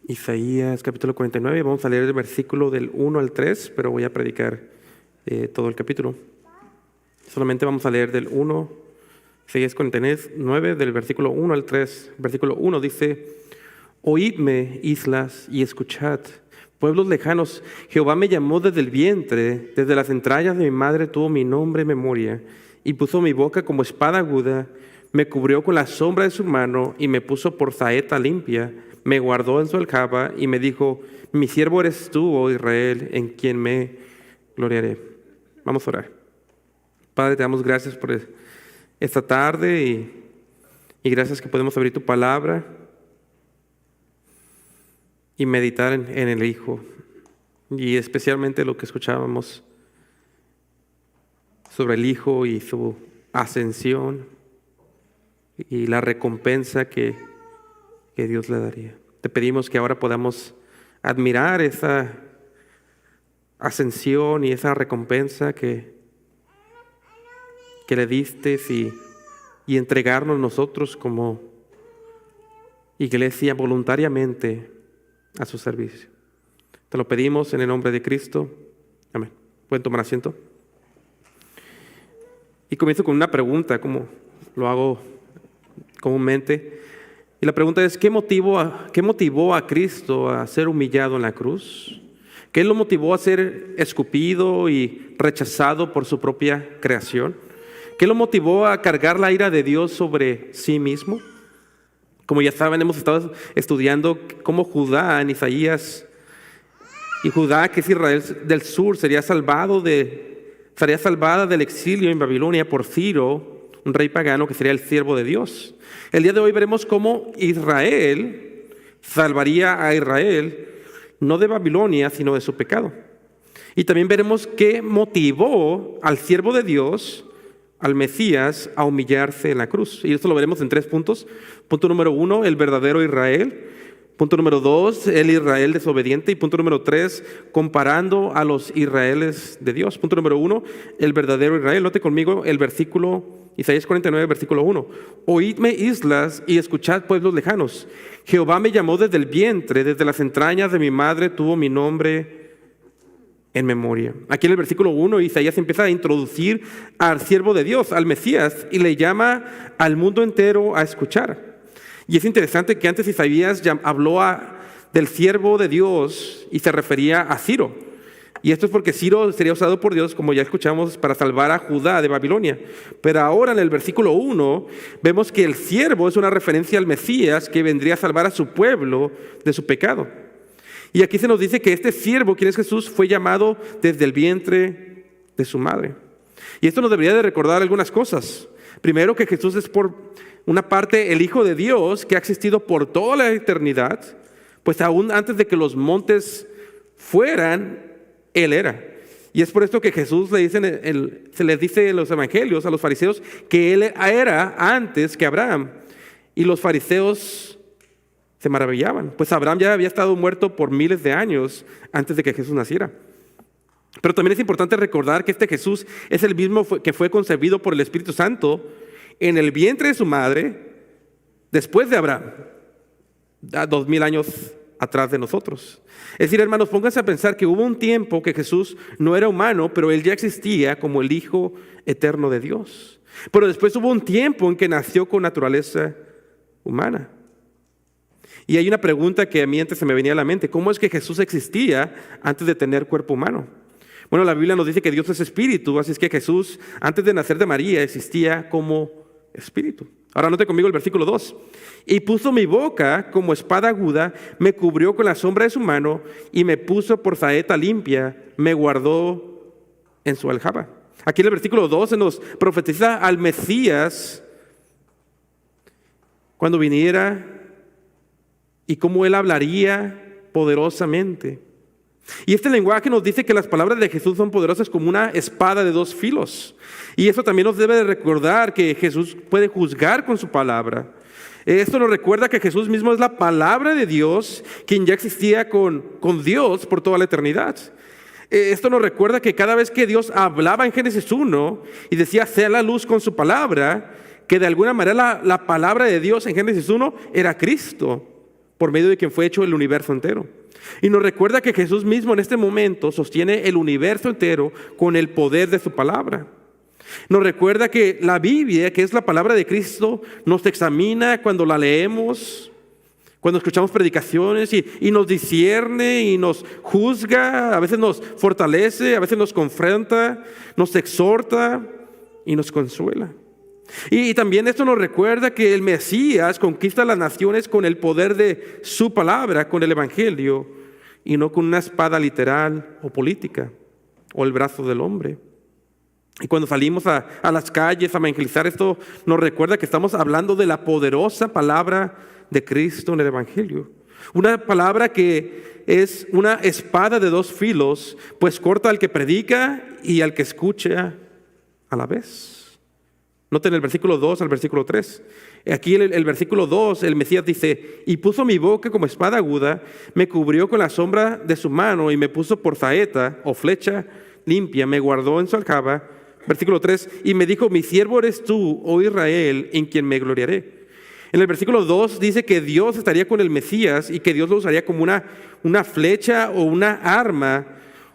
Isaías capítulo 49, vamos a leer el versículo del 1 al 3, pero voy a predicar todo el capítulo. Solamente vamos a leer del 1, Isaías 49, del versículo 1 al 3. Versículo 1 dice: Oídme, islas, y escuchad, pueblos lejanos. Jehová me llamó desde el vientre, desde las entrañas de mi madre tuvo mi nombre en memoria, y puso mi boca como espada aguda, me cubrió con la sombra de su mano, y me puso por saeta limpia. Me guardó en su aljaba y me dijo: mi siervo eres tú, oh Israel, en quien me gloriaré. Vamos a orar. Padre, te damos gracias por esta tarde y gracias que podemos abrir tu palabra y meditar en el Hijo, y especialmente lo que escuchábamos sobre el Hijo y su ascensión y la recompensa que Dios le daría. Te pedimos que ahora podamos admirar esa ascensión y esa recompensa que le diste y entregarnos nosotros como iglesia voluntariamente a su servicio. Te lo pedimos en el nombre de Cristo. Amén. ¿Pueden tomar asiento? Y comienzo con una pregunta, como lo hago comúnmente. Y la pregunta es: ¿qué motivó a Cristo a ser humillado en la cruz? ¿Qué lo motivó a ser escupido y rechazado por su propia creación? ¿Qué lo motivó a cargar la ira de Dios sobre sí mismo? Como ya saben, hemos estado estudiando cómo Judá en Isaías, y Judá, que es Israel del sur, sería salvada del exilio en Babilonia por Ciro, un rey pagano que sería el siervo de Dios. El día de hoy veremos cómo Israel salvaría a Israel no de Babilonia, sino de su pecado. Y también veremos qué motivó al siervo de Dios, al Mesías, a humillarse en la cruz. Y esto lo veremos en 3 puntos. Punto número 1, el verdadero Israel. Punto número 2, el Israel desobediente. Y punto número 3, comparando a los Israeles de Dios. Punto número 1, el verdadero Israel. Note conmigo el versículo, Isaías 49, versículo 1. Oídme, islas, y escuchad, pueblos lejanos. Jehová me llamó desde el vientre, desde las entrañas de mi madre tuvo mi nombre en memoria. Aquí en el versículo 1, Isaías empieza a introducir al siervo de Dios, al Mesías, y le llama al mundo entero a escuchar. Y es interesante que antes Isaías habló del siervo de Dios y se refería a Ciro. Y esto es porque Ciro sería usado por Dios, como ya escuchamos, para salvar a Judá de Babilonia. Pero ahora en el versículo 1 vemos que el siervo es una referencia al Mesías que vendría a salvar a su pueblo de su pecado. Y aquí se nos dice que este siervo, quien es Jesús, fue llamado desde el vientre de su madre. Y esto nos debería de recordar algunas cosas. Primero, que Jesús es por una parte el Hijo de Dios que ha existido por toda la eternidad, pues aún antes de que los montes fueran, Él era. Y es por esto que Jesús se les dice en los evangelios a los fariseos que Él era antes que Abraham. Y los fariseos se maravillaban, pues Abraham ya había estado muerto por miles de años antes de que Jesús naciera. Pero también es importante recordar que este Jesús es el mismo que fue concebido por el Espíritu Santo en el vientre de su madre después de Abraham, 2000 años atrás de nosotros. Es decir, hermanos, pónganse a pensar que hubo un tiempo que Jesús no era humano, pero Él ya existía como el Hijo eterno de Dios. Pero después hubo un tiempo en que nació con naturaleza humana. Y hay una pregunta que a mí antes se me venía a la mente: ¿cómo es que Jesús existía antes de tener cuerpo humano? Bueno, la Biblia nos dice que Dios es espíritu, así es que Jesús, antes de nacer de María, existía como espíritu. Ahora note conmigo el versículo 2. Y puso mi boca como espada aguda, me cubrió con la sombra de su mano y me puso por saeta limpia, me guardó en su aljaba. Aquí en el versículo 2 se nos profetiza al Mesías cuando viniera y cómo Él hablaría poderosamente. Y este lenguaje nos dice que las palabras de Jesús son poderosas como una espada de 2 filos. Y eso también nos debe de recordar que Jesús puede juzgar con su palabra. Esto nos recuerda que Jesús mismo es la palabra de Dios, quien ya existía con Dios por toda la eternidad. Esto nos recuerda que cada vez que Dios hablaba en Génesis 1 y decía sea la luz con su palabra, que de alguna manera la palabra de Dios en Génesis 1 era Cristo. por medio de quien fue hecho el universo entero. Y nos recuerda que Jesús mismo en este momento sostiene el universo entero con el poder de su palabra. Nos recuerda que la Biblia, que es la palabra de Cristo, nos examina cuando la leemos, cuando escuchamos predicaciones y nos discierne y nos juzga, a veces nos fortalece, a veces nos confronta, nos exhorta y nos consuela. Y también esto nos recuerda que el Mesías conquista las naciones con el poder de su palabra, con el Evangelio, y no con una espada literal o política o el brazo del hombre. Y cuando salimos a las calles a evangelizar, esto nos recuerda que estamos hablando de la poderosa palabra de Cristo en el Evangelio. Una palabra que es una espada de dos filos, pues corta al que predica y al que escucha a la vez. Noten el versículo 2 al versículo 3. Aquí el versículo 2, el Mesías dice: y puso mi boca como espada aguda, me cubrió con la sombra de su mano y me puso por saeta o flecha limpia, me guardó en su aljaba. Versículo 3, y me dijo: mi siervo eres tú, oh Israel, en quien me gloriaré. En el versículo 2 dice que Dios estaría con el Mesías y que Dios lo usaría como una flecha o una arma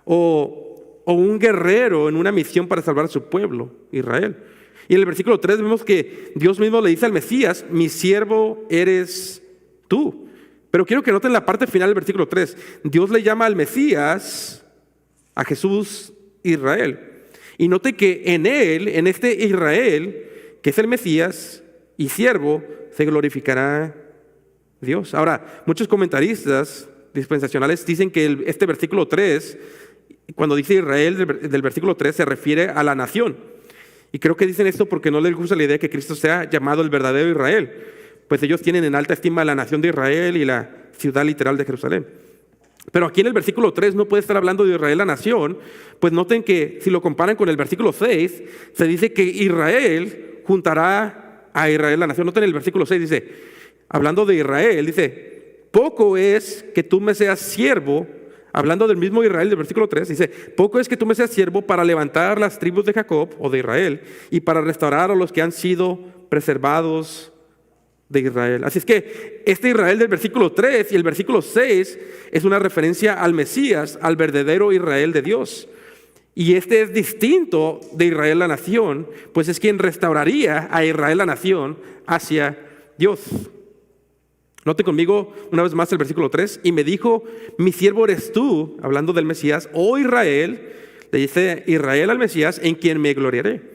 o un guerrero en una misión para salvar a su pueblo, Israel. Y en el versículo 3 vemos que Dios mismo le dice al Mesías: mi siervo eres tú. Pero quiero que noten la parte final del versículo 3. Dios le llama al Mesías, a Jesús, Israel. Y note que en él, en este Israel, que es el Mesías y siervo, se glorificará Dios. Ahora, muchos comentaristas dispensacionales dicen que este versículo 3, cuando dice Israel del versículo 3, se refiere a la nación. Y creo que dicen esto porque no les gusta la idea de que Cristo sea llamado el verdadero Israel, pues ellos tienen en alta estima la nación de Israel y la ciudad literal de Jerusalén. Pero aquí en el versículo 3 no puede estar hablando de Israel la nación, pues noten que si lo comparan con el versículo 6, se dice que Israel juntará a Israel la nación. Noten el versículo 6, dice, hablando de Israel, dice: poco es que tú me seas siervo. Hablando del mismo Israel del versículo 3, dice: poco es que tú me seas siervo para levantar las tribus de Jacob o de Israel y para restaurar a los que han sido preservados de Israel. Así es que este Israel del versículo 3 y el versículo 6 es una referencia al Mesías, al verdadero Israel de Dios. Y este es distinto de Israel la nación, pues es quien restauraría a Israel la nación hacia Dios. Note conmigo una vez más el versículo 3. Y me dijo: mi siervo eres tú, hablando del Mesías, oh Israel, le dice Israel al Mesías, en quien me gloriaré.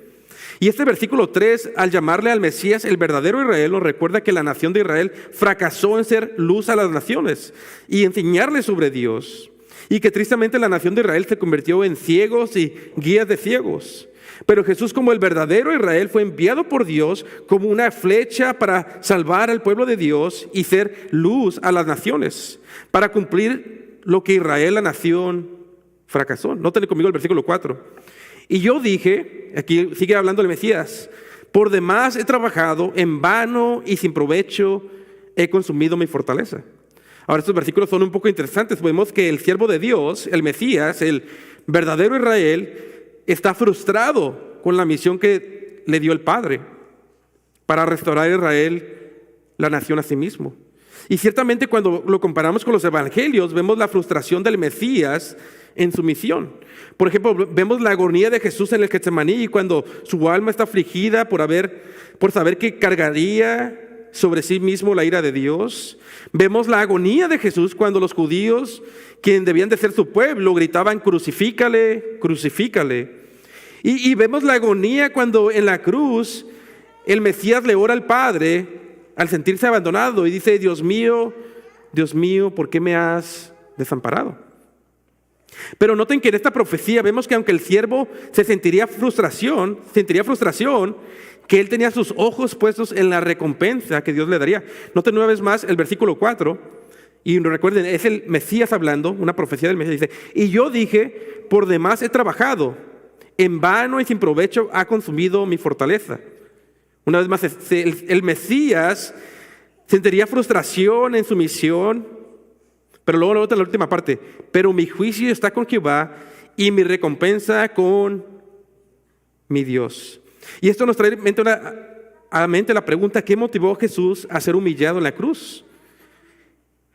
Y este versículo 3, al llamarle al Mesías el verdadero Israel, nos recuerda que la nación de Israel fracasó en ser luz a las naciones y enseñarles sobre Dios. Y que tristemente la nación de Israel se convirtió en ciegos y guías de ciegos. Pero Jesús, como el verdadero Israel, fue enviado por Dios como una flecha para salvar al pueblo de Dios y ser luz a las naciones, para cumplir lo que Israel, la nación, fracasó. Nótenle conmigo el versículo 4. Y yo dije, aquí sigue hablando el Mesías: por demás he trabajado, en vano y sin provecho he consumido mi fortaleza. Ahora, estos versículos son un poco interesantes. Vemos que el siervo de Dios, el Mesías, el verdadero Israel, está frustrado con la misión que le dio el Padre para restaurar a Israel, la nación, a sí mismo. Y ciertamente cuando lo comparamos con los evangelios, vemos la frustración del Mesías en su misión. Por ejemplo, vemos la agonía de Jesús en el Getsemaní, cuando su alma está afligida por saber que cargaría sobre sí mismo la ira de Dios. Vemos la agonía de Jesús cuando los judíos, quienes debían de ser su pueblo, gritaban: crucifícale, crucifícale. Y vemos la agonía cuando en la cruz el Mesías le ora al Padre al sentirse abandonado y dice: Dios mío, ¿por qué me has desamparado? Pero noten que en esta profecía vemos que aunque el siervo sentiría frustración, que él tenía sus ojos puestos en la recompensa que Dios le daría. Noten una vez más el versículo 4, y recuerden, es el Mesías hablando, una profecía del Mesías. Dice: y yo dije: por demás he trabajado, en vano y sin provecho ha consumido mi fortaleza. Una vez más, el Mesías sentiría frustración en su misión, pero luego nota la última parte: pero mi juicio está con Jehová y mi recompensa con mi Dios. Y esto nos trae a mente la pregunta: ¿qué motivó a Jesús a ser humillado en la cruz?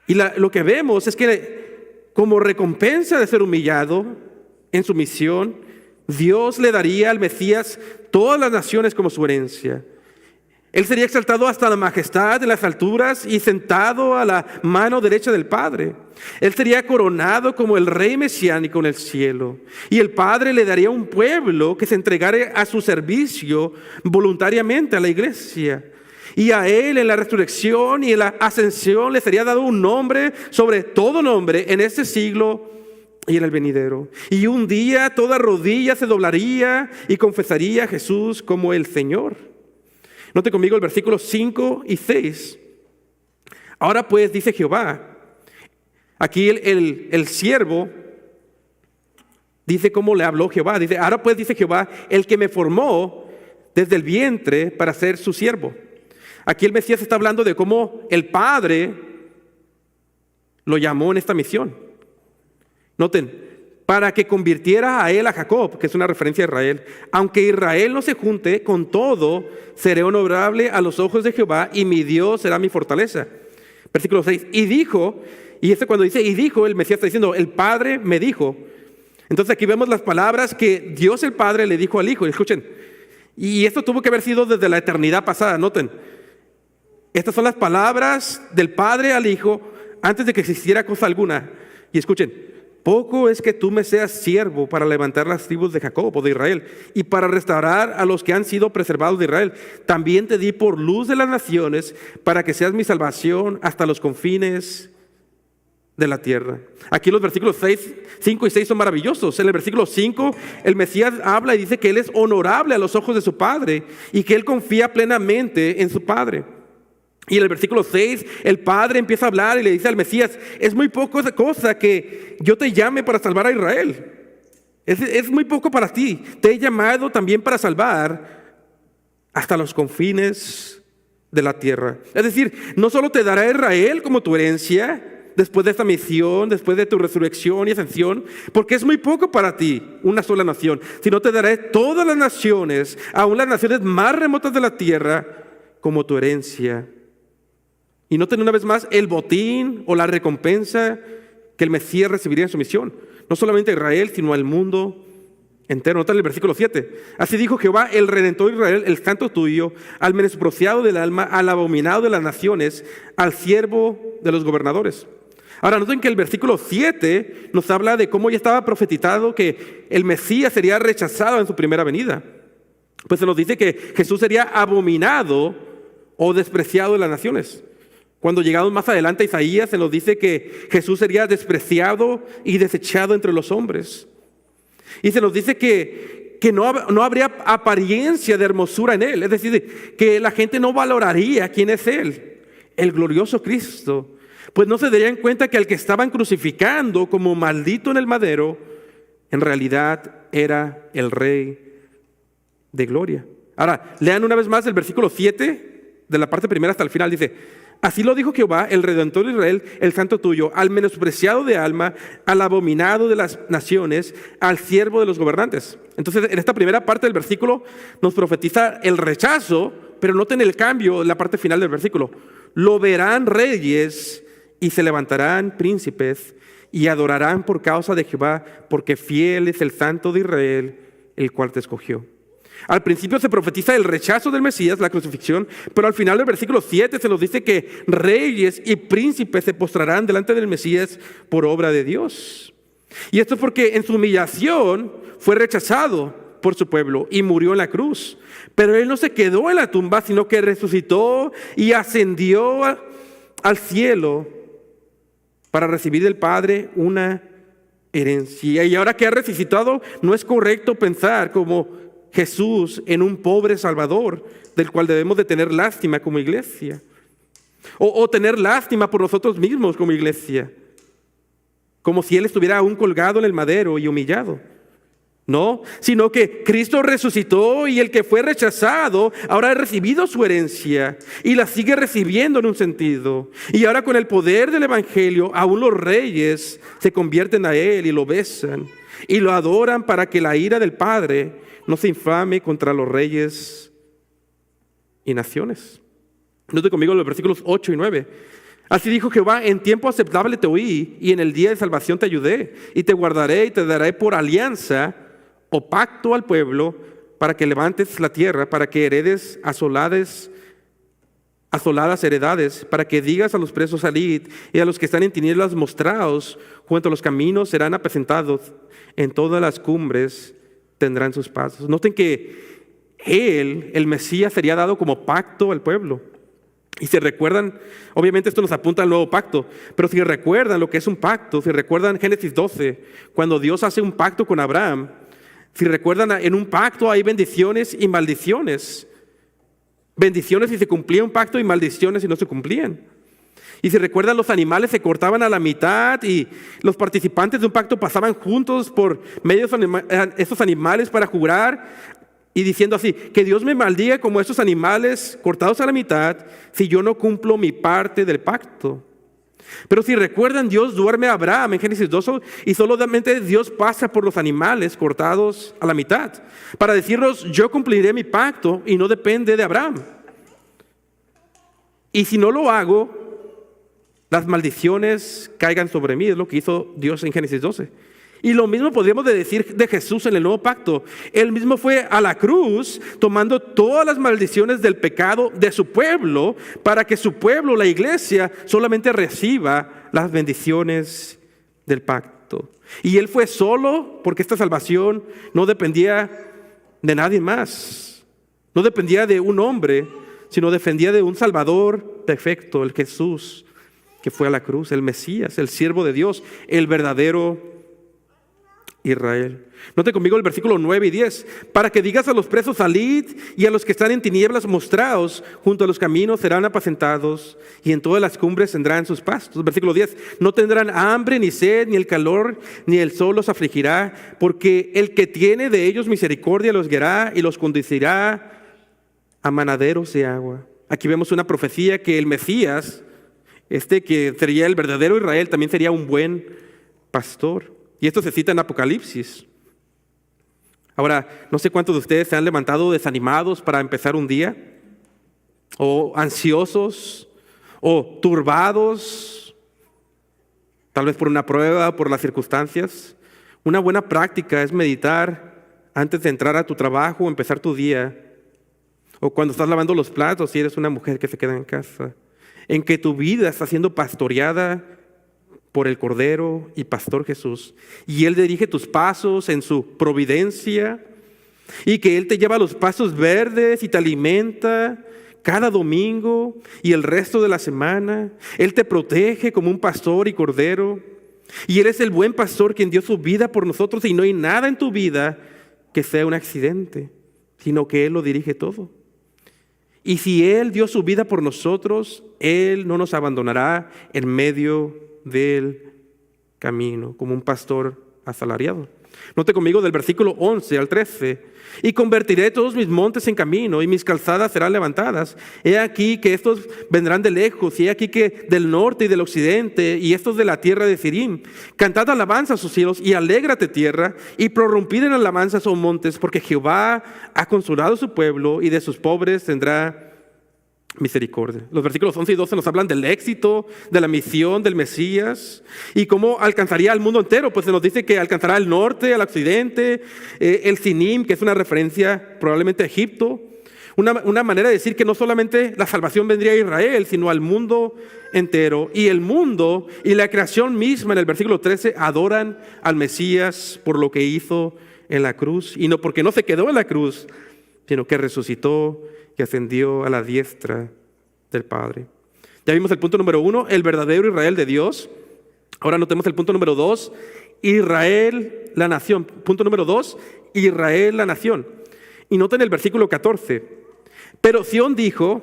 Y lo que vemos es que como recompensa de ser humillado en su misión, Dios le daría al Mesías todas las naciones como su herencia. Él sería exaltado hasta la majestad en las alturas y sentado a la mano derecha del Padre. Él sería coronado como el rey mesiánico en el cielo. Y el Padre le daría un pueblo que se entregara a su servicio voluntariamente a la iglesia. Y a Él en la resurrección y en la ascensión le sería dado un nombre sobre todo nombre en este siglo y en el venidero. Y un día toda rodilla se doblaría y confesaría a Jesús como el Señor. Note conmigo el versículo 5 y 6. Ahora pues, dice Jehová, aquí el siervo dice cómo le habló Jehová. Dice, ahora pues, dice Jehová, el que me formó desde el vientre para ser su siervo. Aquí el Mesías está hablando de cómo el Padre lo llamó en esta misión. Noten, para que convirtiera a él a Jacob, que es una referencia a Israel. Aunque Israel no se junte, con todo seré honorable a los ojos de Jehová y mi Dios será mi fortaleza. Versículo 6. Y dijo, y cuando dice y dijo, el Mesías está diciendo, el Padre me dijo. Entonces aquí vemos las palabras que Dios el Padre le dijo al Hijo. Escuchen, y esto tuvo que haber sido desde la eternidad pasada. Noten, estas son las palabras del Padre al Hijo antes de que existiera cosa alguna. Y escuchen, poco es que tú me seas siervo para levantar las tribus de Jacob o de Israel y para restaurar a los que han sido preservados de Israel. También te di por luz de las naciones para que seas mi salvación hasta los confines de la tierra. Aquí los versículos 5 y 6 son maravillosos. En el versículo 5 el Mesías habla y dice que Él es honorable a los ojos de su Padre y que Él confía plenamente en su Padre. Y en el versículo 6, el Padre empieza a hablar y le dice al Mesías, es muy poco esa cosa que yo te llame para salvar a Israel. Es muy poco para ti. Te he llamado también para salvar hasta los confines de la tierra. Es decir, no solo te dará Israel como tu herencia después de esta misión, después de tu resurrección y ascensión, porque es muy poco para ti, una sola nación, sino te daré todas las naciones, aun las naciones más remotas de la tierra, como tu herencia. Y noten una vez más el botín o la recompensa que el Mesías recibiría en su misión. No solamente a Israel, sino al mundo entero. Noten el versículo 7. Así dijo Jehová, el Redentor de Israel, el santo tuyo, al menospreciado del alma, al abominado de las naciones, al siervo de los gobernadores. Ahora noten que el versículo 7 nos habla de cómo ya estaba profetizado que el Mesías sería rechazado en su primera venida. Pues se nos dice que Jesús sería abominado o despreciado de las naciones. Cuando llegamos más adelante a Isaías, se nos dice que Jesús sería despreciado y desechado entre los hombres. Y se nos dice que no habría apariencia de hermosura en Él. Es decir, que la gente no valoraría quién es Él, el glorioso Cristo. Pues no se darían cuenta que al que estaban crucificando como maldito en el madero, en realidad era el Rey de gloria. Ahora, lean una vez más el versículo 7, de la parte primera hasta el final. Dice, así lo dijo Jehová, el Redentor de Israel, el santo tuyo, al menospreciado de alma, al abominado de las naciones, al siervo de los gobernantes. Entonces, en esta primera parte del versículo nos profetiza el rechazo, pero noten el cambio en la parte final del versículo. Lo verán reyes y se levantarán príncipes y adorarán por causa de Jehová, porque fiel es el santo de Israel, el cual te escogió. Al principio se profetiza el rechazo del Mesías, la crucifixión, pero al final del versículo 7 se nos dice que reyes y príncipes se postrarán delante del Mesías por obra de Dios. Y esto es porque en su humillación fue rechazado por su pueblo y murió en la cruz. Pero Él no se quedó en la tumba, sino que resucitó y ascendió al cielo para recibir del Padre una herencia. Y ahora que ha resucitado, no es correcto pensar como Jesús en un pobre Salvador del cual debemos de tener lástima como iglesia, o tener lástima por nosotros mismos como iglesia, como si Él estuviera aún colgado en el madero y humillado. No, sino que Cristo resucitó y el que fue rechazado ahora ha recibido su herencia y la sigue recibiendo en un sentido. Y ahora con el poder del Evangelio, aún los reyes se convierten a Él y lo besan y lo adoran para que la ira del Padre no se inflame contra los reyes y naciones. Note conmigo los versículos 8 y 9. Así dijo Jehová: en tiempo aceptable te oí, y en el día de salvación te ayudé, y te guardaré y te daré por alianza o pacto al pueblo, para que levantes la tierra, para que heredes asoladas heredades, para que digas a los presos: salid, y a los que están en tinieblas mostraos, junto a los caminos serán apresentados, en todas las cumbres tendrán sus pasos. Noten que Él, el Mesías, sería dado como pacto al pueblo. Y si recuerdan, obviamente esto nos apunta al nuevo pacto, pero si recuerdan lo que es un pacto, si recuerdan Génesis 12, cuando Dios hace un pacto con Abraham, si recuerdan, en un pacto hay bendiciones y maldiciones. Bendiciones si se cumplía un pacto y maldiciones si no se cumplían. Y si recuerdan, los animales se cortaban a la mitad y los participantes de un pacto pasaban juntos por medio de esos animales para jurar, y diciendo así: que Dios me maldiga como esos animales cortados a la mitad si yo no cumplo mi parte del pacto. Pero si recuerdan, Dios duerme a Abraham en Génesis 2 y solamente Dios pasa por los animales cortados a la mitad para decirnos: yo cumpliré mi pacto y no depende de Abraham. Y si no lo hago, las maldiciones caigan sobre mí. Es lo que hizo Dios en Génesis 12. Y lo mismo podríamos decir de Jesús en el nuevo pacto. Él mismo fue a la cruz tomando todas las maldiciones del pecado de su pueblo, para que su pueblo, la iglesia, solamente reciba las bendiciones del pacto. Y Él fue solo porque esta salvación no dependía de nadie más. No dependía de un hombre, sino dependía de un Salvador perfecto, el Jesús que fue a la cruz, el Mesías, el siervo de Dios, el verdadero Israel. Note conmigo el versículo 9 y 10. Para que digas a los presos: salid, y a los que están en tinieblas mostraos, junto a los caminos serán apacentados, y en todas las cumbres tendrán sus pastos. Versículo 10. No tendrán hambre ni sed, ni el calor, ni el sol los afligirá, porque el que tiene de ellos misericordia los guiará y los conducirá a manaderos de agua. Aquí vemos una profecía que el Mesías, que sería el verdadero Israel, también sería un buen pastor. Y esto se cita en Apocalipsis. Ahora, no sé cuántos de ustedes se han levantado desanimados para empezar un día, o ansiosos, o turbados, tal vez por una prueba, por las circunstancias. Una buena práctica es meditar antes de entrar a tu trabajo o empezar tu día, o cuando estás lavando los platos, si eres una mujer que se queda en casa, en que tu vida está siendo pastoreada por el Cordero y Pastor Jesús, y Él dirige tus pasos en su providencia, y que Él te lleva a los pastos verdes y te alimenta cada domingo y el resto de la semana. Él te protege como un pastor y cordero, y Él es el buen pastor quien dio su vida por nosotros, y no hay nada en tu vida que sea un accidente, sino que Él lo dirige todo. Y si Él dio su vida por nosotros, Él no nos abandonará en medio del camino, como un pastor asalariado. Note conmigo del versículo 11 al 13. Y convertiré todos mis montes en camino, y mis calzadas serán levantadas. He aquí que estos vendrán de lejos, y he aquí que del norte y del occidente, y estos de la tierra de Sirim. Cantad alabanzas, sus cielos, y alégrate tierra, y prorrumpid en alabanzas, oh montes, porque Jehová ha consolado a su pueblo, y de sus pobres tendrá misericordia. Los versículos 11 y 12 nos hablan del éxito, de la misión del Mesías y cómo alcanzaría al mundo entero. Pues se nos dice que alcanzará al norte, al occidente, el Sinim, que es una referencia probablemente a Egipto. Una manera de decir que no solamente la salvación vendría a Israel, sino al mundo entero. Y el mundo y la creación misma, en el versículo 13, adoran al Mesías por lo que hizo en la cruz. Y no porque no se quedó en la cruz, sino que resucitó y ascendió a la diestra del Padre. Ya vimos el punto número 1, el verdadero Israel de Dios. Ahora notemos el punto número 2, Israel, la nación. Punto número 2, Israel, la nación. Y noten el versículo 14. Pero Sión dijo,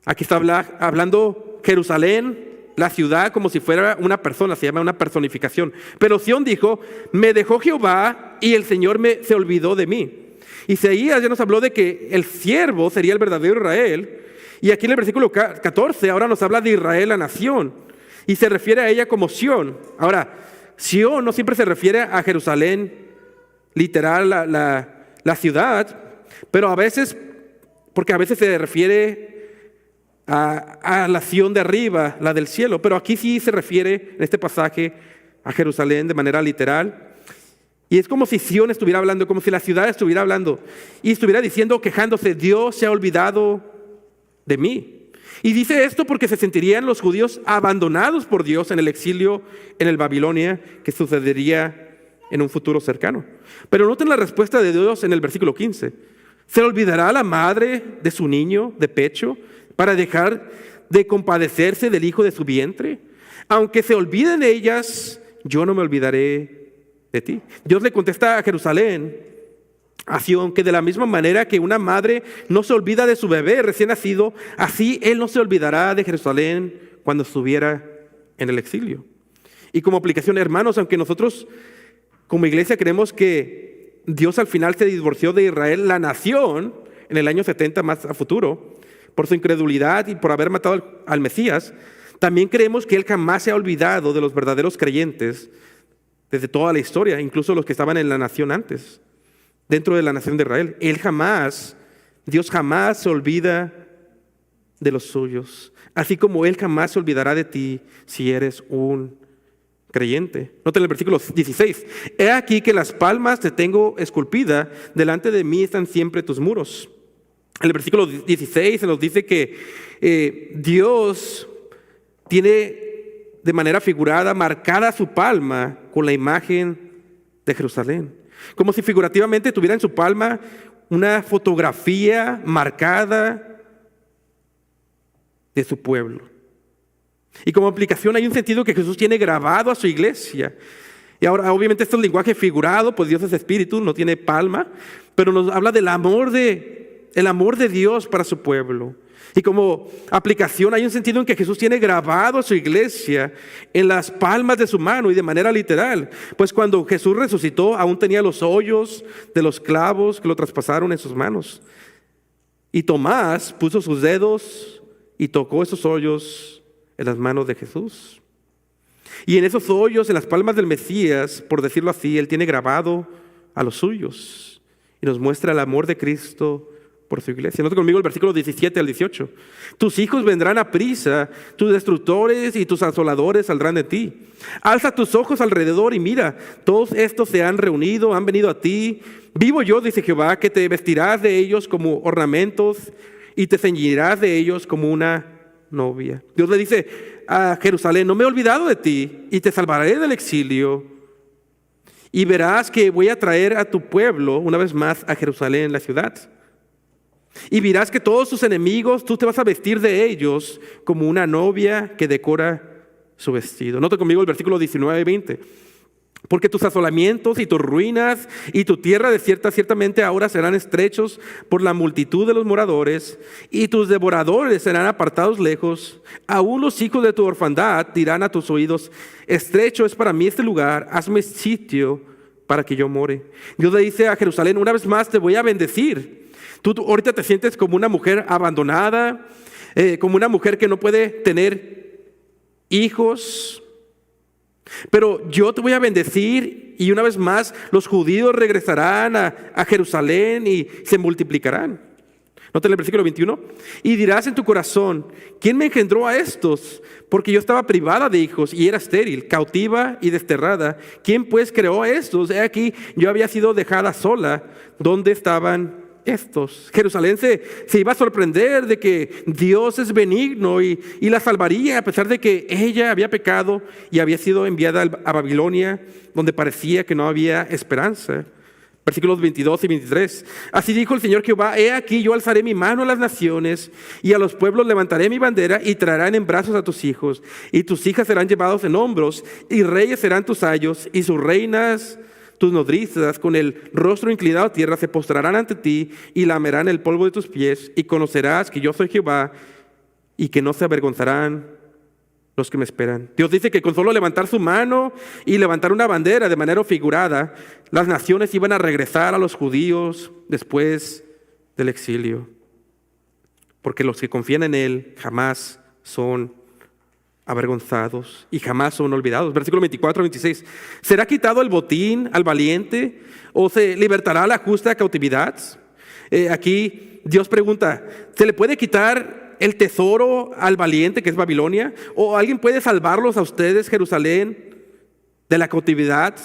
aquí está hablando Jerusalén, la ciudad, como si fuera una persona, se llama una personificación. Pero Sión dijo: me dejó Jehová y el Señor se olvidó de mí. Isaías ya nos habló de que el siervo sería el verdadero Israel. Y aquí en el versículo 14 ahora nos habla de Israel, la nación. Y se refiere a ella como Sión. Ahora, Sión no siempre se refiere a Jerusalén, literal, la ciudad. Pero a veces, porque a veces se refiere a la Sión de arriba, la del cielo. Pero aquí sí se refiere en este pasaje a Jerusalén de manera literal. Y es como si Sión estuviera hablando, como si la ciudad estuviera hablando y estuviera diciendo, quejándose: Dios se ha olvidado de mí. Y dice esto porque se sentirían los judíos abandonados por Dios en el exilio en el Babilonia, que sucedería en un futuro cercano. Pero noten la respuesta de Dios en el versículo 15. ¿Se olvidará la madre de su niño de pecho para dejar de compadecerse del hijo de su vientre? Aunque se olviden ellas, yo no me olvidaré de ti. Dios le contesta a Jerusalén, a Sión, que de la misma manera que una madre no se olvida de su bebé recién nacido, así Él no se olvidará de Jerusalén cuando estuviera en el exilio. Y como aplicación, hermanos, aunque nosotros como iglesia creemos que Dios al final se divorció de Israel, la nación, en el año 70 más a futuro, por su incredulidad y por haber matado al Mesías, también creemos que Él jamás se ha olvidado de los verdaderos creyentes desde toda la historia, incluso los que estaban en la nación antes, dentro de la nación de Israel. Dios jamás se olvida de los suyos, así como Él jamás se olvidará de ti si eres un creyente. Noten el versículo 16. He aquí que las palmas te tengo esculpida, delante de mí están siempre tus muros. En el versículo 16 se nos dice que Dios tiene de manera figurada marcada su palma con la imagen de Jerusalén, como si figurativamente tuviera en su palma una fotografía marcada de su pueblo. Y como aplicación hay un sentido que Jesús tiene grabado a su iglesia. Y ahora obviamente este es el lenguaje figurado, pues Dios es espíritu, no tiene palma, pero nos habla del amor de Dios para su pueblo. Y como aplicación hay un sentido en que Jesús tiene grabado a su iglesia en las palmas de su mano y de manera literal. Pues cuando Jesús resucitó aún tenía los hoyos de los clavos que lo traspasaron en sus manos. Y Tomás puso sus dedos y tocó esos hoyos en las manos de Jesús. Y en esos hoyos, en las palmas del Mesías, por decirlo así, Él tiene grabado a los suyos y nos muestra el amor de Cristo por su iglesia. Nota conmigo el versículo 17 al 18. Tus hijos vendrán a prisa, tus destructores y tus asoladores saldrán de ti. Alza tus ojos alrededor y mira, todos estos se han reunido, han venido a ti. Vivo yo, dice Jehová, que te vestirás de ellos como ornamentos y te ceñirás de ellos como una novia. Dios le dice a Jerusalén: no me he olvidado de ti y te salvaré del exilio. Y verás que voy a traer a tu pueblo una vez más a Jerusalén, la ciudad. Y verás que todos tus enemigos, tú te vas a vestir de ellos como una novia que decora su vestido. Nota conmigo el versículo 19 y 20. Porque tus asolamientos y tus ruinas y tu tierra desierta ciertamente ahora serán estrechos por la multitud de los moradores, y tus devoradores serán apartados lejos. Aún los hijos de tu orfandad dirán a tus oídos: estrecho es para mí este lugar, hazme sitio para que yo more. Dios le dice a Jerusalén: una vez más te voy a bendecir. Tú ahorita te sientes como una mujer abandonada, como una mujer que no puede tener hijos, pero yo te voy a bendecir, y una vez más los judíos regresarán a Jerusalén y se multiplicarán. Noten el versículo 21. Y dirás en tu corazón: ¿quién me engendró a estos? Porque yo estaba privada de hijos y era estéril, cautiva y desterrada. ¿Quién pues creó a estos? He aquí, yo había sido dejada sola. ¿Dónde estaban estos? Jerusalén se iba a sorprender de que Dios es benigno y la salvaría, a pesar de que ella había pecado y había sido enviada a Babilonia, donde parecía que no había esperanza. Versículos 22 y 23. Así dijo el Señor Jehová: he aquí, yo alzaré mi mano a las naciones, y a los pueblos levantaré mi bandera, y traerán en brazos a tus hijos, y tus hijas serán llevados en hombros, y reyes serán tus ayos, y sus reinas tus nodrizas, con el rostro inclinado a tierra, se postrarán ante ti y lamerán el polvo de tus pies, y conocerás que yo soy Jehová, y que no se avergonzarán los que me esperan. Dios dice que con solo levantar su mano y levantar una bandera de manera figurada, las naciones iban a regresar a los judíos después del exilio, porque los que confían en Él jamás son avergonzados y jamás son olvidados. Versículo 24 y 26. ¿Será quitado el botín al valiente, o se libertará la justa cautividad? Aquí Dios pregunta: ¿se le puede quitar el tesoro al valiente que es Babilonia? ¿O alguien puede salvarlos a ustedes, Jerusalén, de la cautividad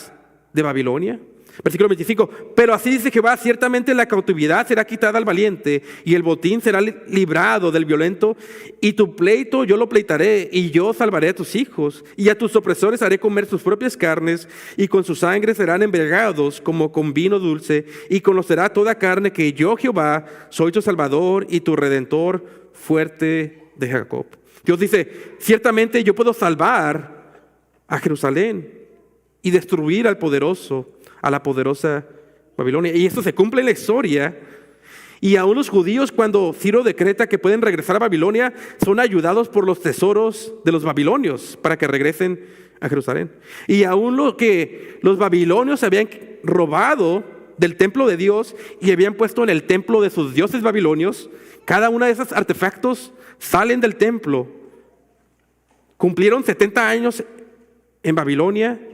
de Babilonia? Versículo 25, pero así dice Jehová, ciertamente la cautividad será quitada al valiente y el botín será librado del violento, y tu pleito yo lo pleitaré, y yo salvaré a tus hijos, y a tus opresores haré comer sus propias carnes, y con su sangre serán embriagados como con vino dulce, y conocerá toda carne que yo Jehová soy tu Salvador y tu Redentor fuerte de Jacob. Dios dice, ciertamente yo puedo salvar a Jerusalén y destruir al poderoso, a la poderosa Babilonia. Y esto se cumple en la historia. Y aún los judíos, cuando Ciro decreta que pueden regresar a Babilonia, son ayudados por los tesoros de los babilonios para que regresen a Jerusalén. Y aún lo que los babilonios habían robado del templo de Dios y habían puesto en el templo de sus dioses babilonios, cada uno de esos artefactos salen del templo. Cumplieron 70 años en Babilonia.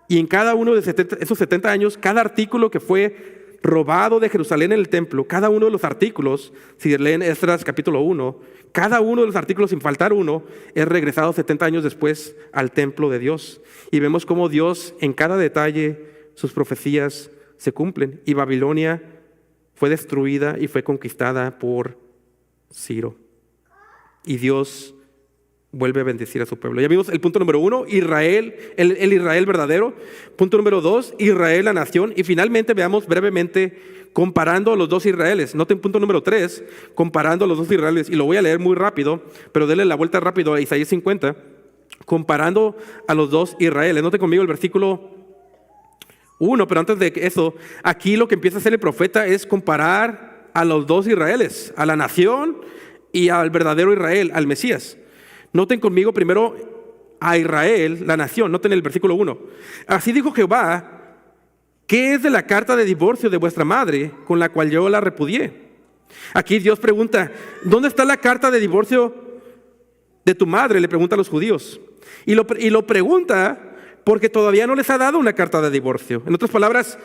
Y en cada uno de esos 70 años, cada artículo que fue robado de Jerusalén en el templo, cada uno de los artículos, si leen Esdras capítulo 1, cada uno de los artículos, sin faltar uno, es regresado 70 años después al templo de Dios. Y vemos cómo Dios, en cada detalle, sus profecías se cumplen. Y Babilonia fue destruida y fue conquistada por Ciro. Y Dios vuelve a bendecir a su pueblo. Ya vimos el punto número 1, Israel, el Israel verdadero. Punto número 2, Israel, la nación. Y finalmente veamos brevemente comparando a los dos Israeles. Noten punto número 3, comparando a los dos Israeles. Y lo voy a leer muy rápido, pero denle la vuelta rápido a Isaías 50. Comparando a los dos Israeles. Noten conmigo el versículo 1, pero antes de eso, aquí lo que empieza a hacer el profeta es comparar a los dos Israeles, a la nación y al verdadero Israel, al Mesías. Noten conmigo primero a Israel, la nación. Noten el versículo 1. Así dijo Jehová, ¿qué es de la carta de divorcio de vuestra madre con la cual yo la repudié? Aquí Dios pregunta, ¿dónde está la carta de divorcio de tu madre? Le pregunta a los judíos. Y lo pregunta porque todavía no les ha dado una carta de divorcio. En otras palabras,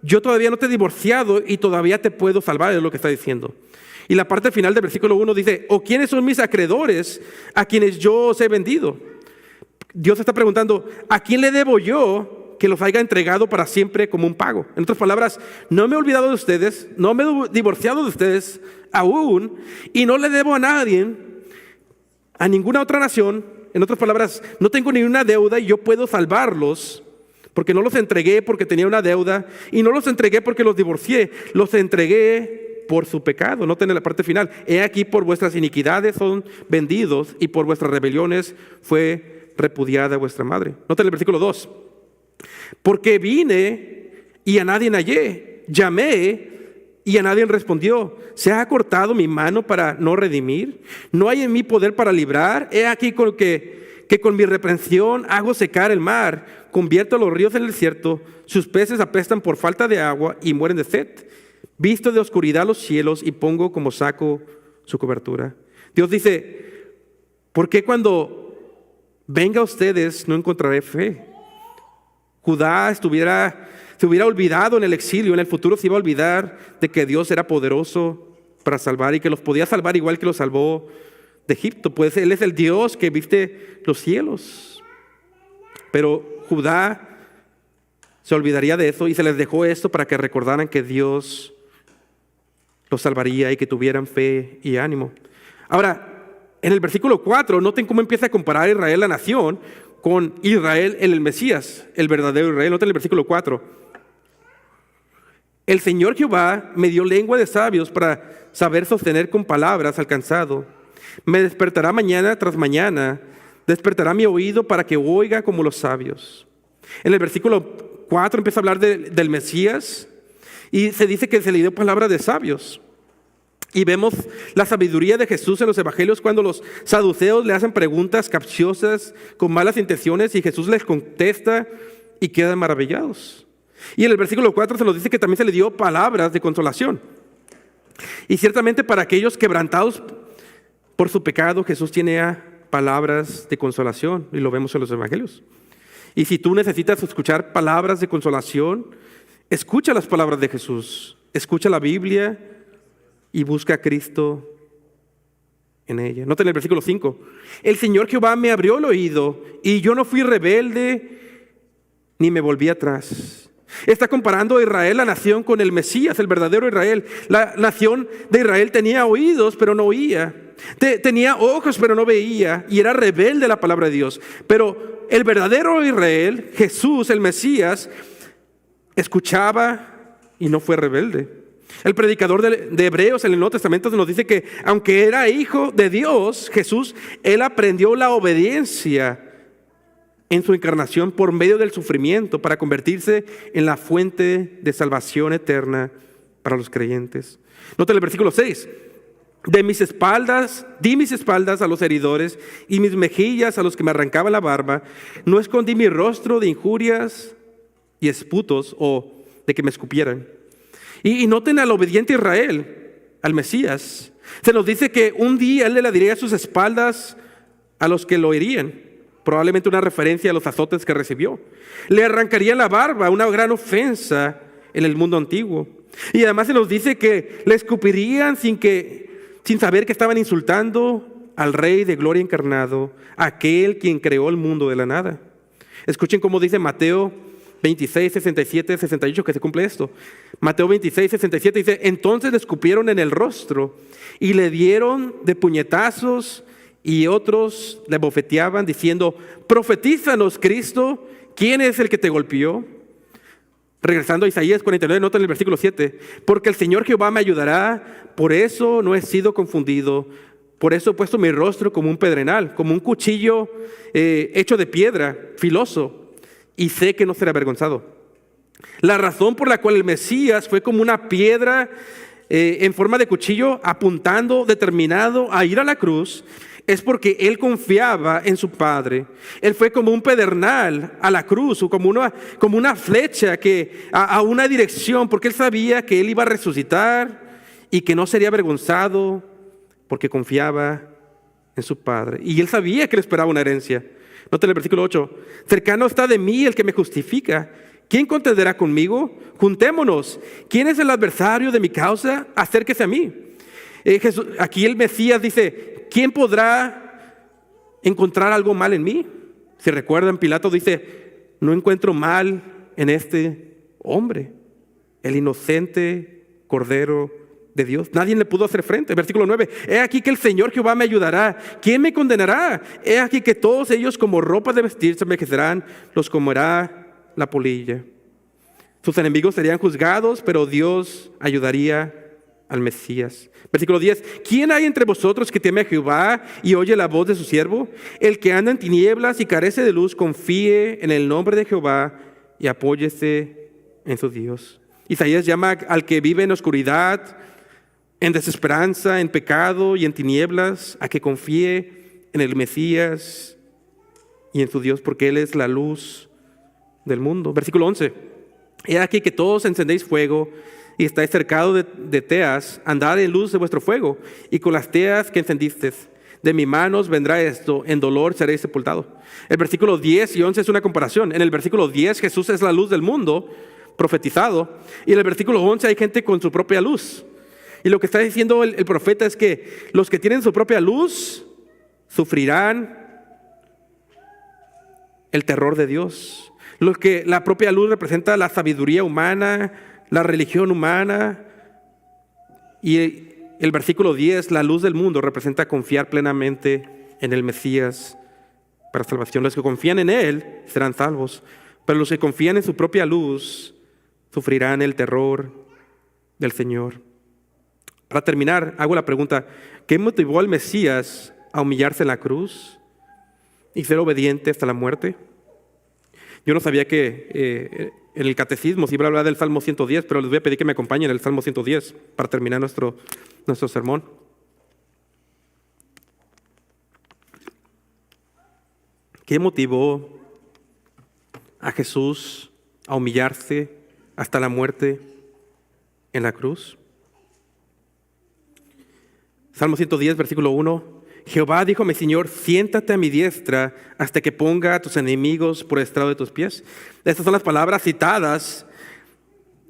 yo todavía no te he divorciado y todavía te puedo salvar, es lo que está diciendo. Y la parte final del versículo 1 dice, ¿o quiénes son mis acreedores a quienes yo os he vendido? Dios está preguntando, ¿a quién le debo yo que los haya entregado para siempre como un pago? En otras palabras, no me he olvidado de ustedes, no me he divorciado de ustedes aún, y no le debo a nadie, a ninguna otra nación. En otras palabras, no tengo ninguna deuda y yo puedo salvarlos, porque no los entregué porque tenía una deuda, y no los entregué porque los divorcié, los entregué por su pecado. Noten en la parte final, he aquí por vuestras iniquidades son vendidos y por vuestras rebeliones fue repudiada vuestra madre. Noten el versículo 2, porque vine y a nadie hallé, llamé y a nadie respondió. ¿Se ha cortado mi mano para no redimir? ¿No hay en mí poder para librar? He aquí que con mi reprensión hago secar el mar, convierto los ríos en el desierto, sus peces apestan por falta de agua y mueren de sed. Visto de oscuridad los cielos y pongo como saco su cobertura. Dios dice, ¿por qué cuando venga a ustedes no encontraré fe? Judá se hubiera olvidado en el exilio, en el futuro se iba a olvidar de que Dios era poderoso para salvar y que los podía salvar igual que los salvó de Egipto, pues Él es el Dios que viste los cielos. Pero Judá se olvidaría de eso y se les dejó esto para que recordaran que Dios los salvaría y que tuvieran fe y ánimo. Ahora, en el versículo 4, noten cómo empieza a comparar Israel, la nación, con Israel, el Mesías, el verdadero Israel. Noten el versículo 4. El Señor Jehová me dio lengua de sabios para saber sostener con palabras alcanzado. Me despertará mañana tras mañana, despertará mi oído para que oiga como los sabios. En el versículo 4 empieza a hablar del Mesías y se dice que se le dio palabras de sabios. Y vemos la sabiduría de Jesús en los evangelios cuando los saduceos le hacen preguntas capciosas con malas intenciones y Jesús les contesta y quedan maravillados. Y en el versículo 4 se nos dice que también se le dio palabras de consolación. Y ciertamente para aquellos quebrantados por su pecado, Jesús tiene palabras de consolación y lo vemos en los evangelios. Y si tú necesitas escuchar palabras de consolación, escucha las palabras de Jesús, escucha la Biblia y busca a Cristo en ella. Noten el versículo 5. El Señor Jehová me abrió el oído y yo no fui rebelde ni me volví atrás. Está comparando a Israel, la nación, con el Mesías, el verdadero Israel. La nación de Israel tenía oídos, pero no oía. Tenía ojos, pero no veía. Y era rebelde a la palabra de Dios. Pero el verdadero Israel, Jesús, el Mesías, escuchaba y no fue rebelde. El predicador de Hebreos en el Nuevo Testamento nos dice que aunque era hijo de Dios, Jesús, él aprendió la obediencia en su encarnación por medio del sufrimiento para convertirse en la fuente de salvación eterna para los creyentes. Nota el versículo 6. Di mis espaldas a los heridores y mis mejillas a los que me arrancaban la barba. No escondí mi rostro de injurias y esputos o de que me escupieran. Y noten al obediente Israel, al Mesías. Se nos dice que un día él le daría sus espaldas a los que lo herían. Probablemente una referencia a los azotes que recibió. Le arrancaría la barba, una gran ofensa en el mundo antiguo. Y además se nos dice que le escupirían sin saber que estaban insultando al Rey de gloria encarnado, aquel quien creó el mundo de la nada. Escuchen cómo dice Mateo 26, 67, 68, que se cumple esto. Mateo 26, 67 dice: entonces le escupieron en el rostro y le dieron de puñetazos, y otros le bofeteaban diciendo: profetízanos, Cristo, ¿quién es el que te golpeó? Regresando a Isaías 49, nota en el versículo 7: porque el Señor Jehová me ayudará, por eso no he sido confundido, por eso he puesto mi rostro como un pedernal, como un cuchillo hecho de piedra, filoso, y sé que no seré avergonzado. La razón por la cual el Mesías fue como una piedra en forma de cuchillo, apuntando, determinado a ir a la cruz, es porque él confiaba en su Padre. Él fue como un pedernal a la cruz, o como una flecha a una dirección, porque él sabía que él iba a resucitar y que no sería avergonzado, porque confiaba en su Padre. Y él sabía que le esperaba una herencia. Noten el versículo 8: cercano está de mí el que me justifica. ¿Quién contenderá conmigo? Juntémonos. ¿Quién es el adversario de mi causa? Acérquese a mí. Aquí el Mesías dice: ¿quién podrá encontrar algo mal en mí? Si recuerdan, Pilato dice: no encuentro mal en este hombre, el inocente Cordero de Dios. Nadie le pudo hacer frente. Versículo 9: he aquí que el Señor Jehová me ayudará. ¿Quién me condenará? He aquí que todos ellos como ropa de vestir se envejecerán, los comerá la polilla. Sus enemigos serían juzgados, pero Dios ayudaría al Mesías. Versículo 10: ¿quién hay entre vosotros que teme a Jehová y oye la voz de su siervo? El que anda en tinieblas y carece de luz, confíe en el nombre de Jehová y apóyese en su Dios. Isaías llama al que vive en oscuridad, en desesperanza, en pecado y en tinieblas, a que confíe en el Mesías y en su Dios, porque Él es la luz del mundo. Versículo 11: he aquí que todos encendéis fuego y estáis cercados de teas, andad en luz de vuestro fuego, y con las teas que encendisteis, de mis manos vendrá esto, en dolor seréis sepultados. El versículo 10 y 11 es una comparación. En el versículo 10 Jesús es la luz del mundo, profetizado, y en el versículo 11 hay gente con su propia luz. Y lo que está diciendo el profeta es que los que tienen su propia luz sufrirán el terror de Dios. Los que la propia luz representa la sabiduría humana, la religión humana. Y el versículo 10, la luz del mundo, representa confiar plenamente en el Mesías para salvación. Los que confían en Él serán salvos, pero los que confían en su propia luz sufrirán el terror del Señor. Para terminar, hago la pregunta: ¿qué motivó al Mesías a humillarse en la cruz y ser obediente hasta la muerte? Yo no sabía que en el catecismo se iba a hablar del Salmo 110, pero les voy a pedir que me acompañen en el Salmo 110 para terminar nuestro sermón. ¿Qué motivó a Jesús a humillarse hasta la muerte en la cruz? Salmo 110, versículo 1: Jehová dijo a mi Señor: siéntate a mi diestra hasta que ponga a tus enemigos por estrado de tus pies. Estas son las palabras citadas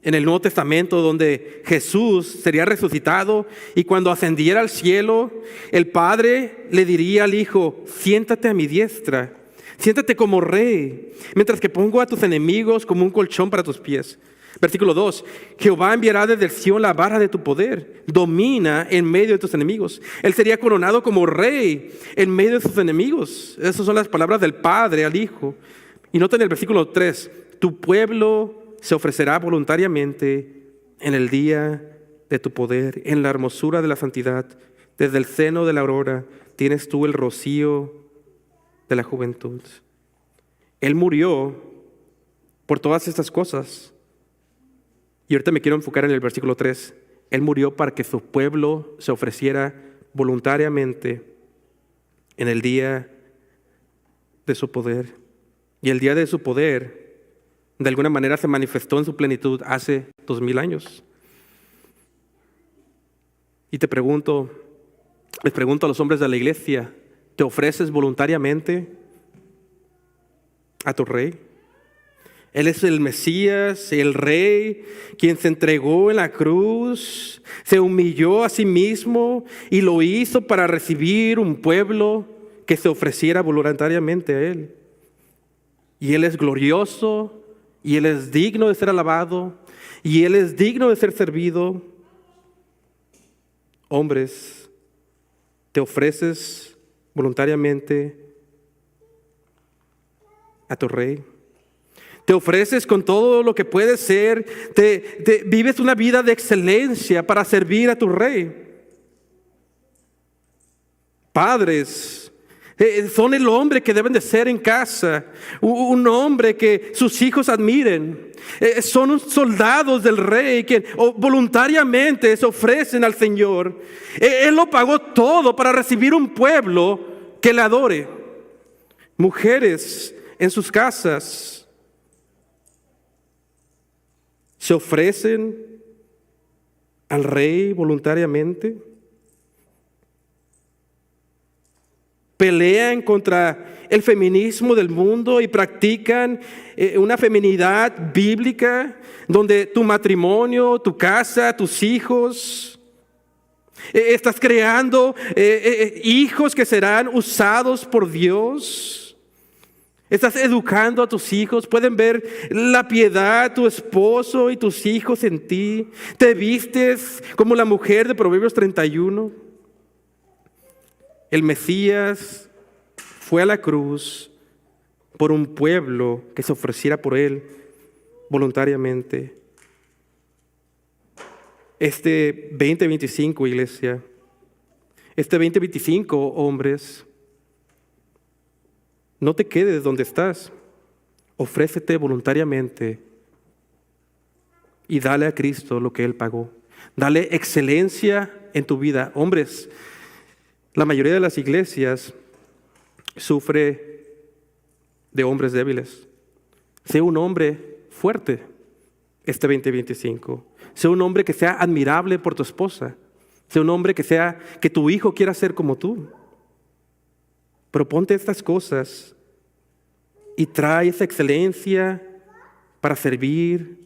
en el Nuevo Testamento, donde Jesús sería resucitado y cuando ascendiera al cielo, el Padre le diría al Hijo: siéntate a mi diestra, siéntate como rey, mientras que pongo a tus enemigos como un colchón para tus pies. Versículo 2: Jehová enviará desde el cielo la vara de tu poder, domina en medio de tus enemigos. Él sería coronado como rey en medio de sus enemigos. Esas son las palabras del Padre al Hijo. Y nota en el versículo 3: tu pueblo se ofrecerá voluntariamente en el día de tu poder, en la hermosura de la santidad. Desde el seno de la aurora tienes tú el rocío de la juventud. Él murió por todas estas cosas. Y ahorita me quiero enfocar en el versículo 3. Él murió para que su pueblo se ofreciera voluntariamente en el día de su poder. Y el día de su poder, de alguna manera, se manifestó en su plenitud hace 2000 años. Y les pregunto a los hombres de la iglesia: ¿te ofreces voluntariamente a tu rey? Él es el Mesías, el Rey, quien se entregó en la cruz, se humilló a sí mismo y lo hizo para recibir un pueblo que se ofreciera voluntariamente a Él. Y Él es glorioso, y Él es digno de ser alabado, y Él es digno de ser servido. Hombres, ¿te ofreces voluntariamente a tu Rey? Te ofreces con todo lo que puedes ser, vives una vida de excelencia para servir a tu Rey. Padres, son el hombre que deben de ser en casa, un hombre que sus hijos admiren. Son soldados del Rey que voluntariamente se ofrecen al Señor. Él lo pagó todo para recibir un pueblo que le adore. Mujeres en sus casas se ofrecen al Rey voluntariamente. Pelean contra el feminismo del mundo y practican una feminidad bíblica donde tu matrimonio, tu casa, tus hijos, estás creando hijos que serán usados por Dios. Estás educando a tus hijos. Pueden ver la piedad, tu esposo y tus hijos en ti. Te vistes como la mujer de Proverbios 31. El Mesías fue a la cruz por un pueblo que se ofreciera por Él voluntariamente. Este 2025, iglesia, este 2025, hombres, no te quedes donde estás. Ofrécete voluntariamente y dale a Cristo lo que Él pagó. Dale excelencia en tu vida. Hombres, la mayoría de las iglesias sufre de hombres débiles. Sé un hombre fuerte este 2025. Sé un hombre que sea admirable por tu esposa. Sé un hombre que tu hijo quiera ser como tú. Pero ponte estas cosas y trae esa excelencia para servir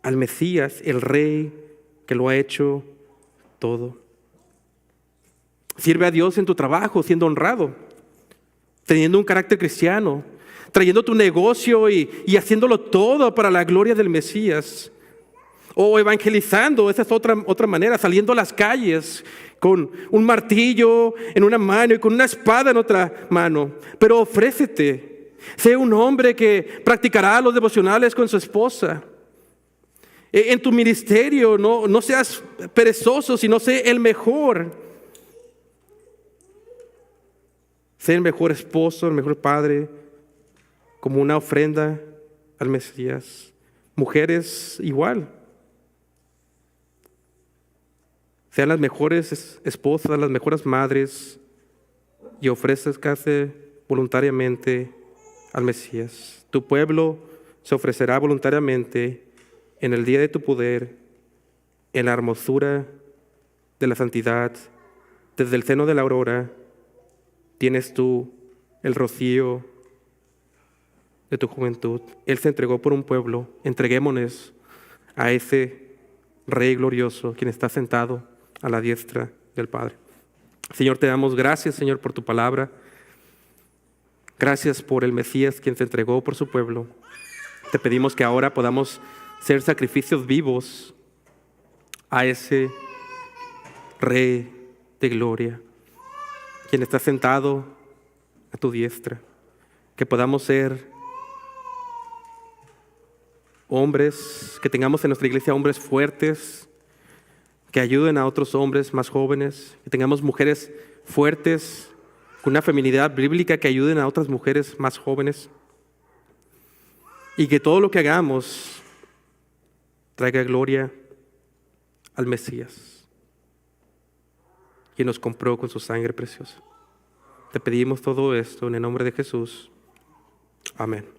al Mesías, el Rey que lo ha hecho todo. Sirve a Dios en tu trabajo, siendo honrado, teniendo un carácter cristiano, trayendo tu negocio y haciéndolo todo para la gloria del Mesías. O evangelizando, esa es otra manera, saliendo a las calles con un martillo en una mano y con una espada en otra mano. Pero ofrécete. Sé un hombre que practicará los devocionales con su esposa. En tu ministerio no seas perezoso, sino sé el mejor. Sé el mejor esposo, el mejor padre, como una ofrenda al Mesías. Mujeres igual. Sean las mejores esposas, las mejores madres, y ofrezcanse voluntariamente al Mesías. Tu pueblo se ofrecerá voluntariamente en el día de tu poder, en la hermosura de la santidad. Desde el seno de la aurora tienes tú el rocío de tu juventud. Él se entregó por un pueblo. Entreguémonos a ese Rey glorioso, quien está sentado a la diestra del Padre. Señor, te damos gracias, Señor, por tu palabra. Gracias por el Mesías, quien se entregó por su pueblo. Te pedimos que ahora podamos ser sacrificios vivos a ese Rey de gloria, quien está sentado a tu diestra. Que podamos ser hombres, que tengamos en nuestra iglesia hombres fuertes, que ayuden a otros hombres más jóvenes, que tengamos mujeres fuertes, con una feminidad bíblica que ayuden a otras mujeres más jóvenes, y que todo lo que hagamos traiga gloria al Mesías, quien nos compró con su sangre preciosa. Te pedimos todo esto en el nombre de Jesús. Amén.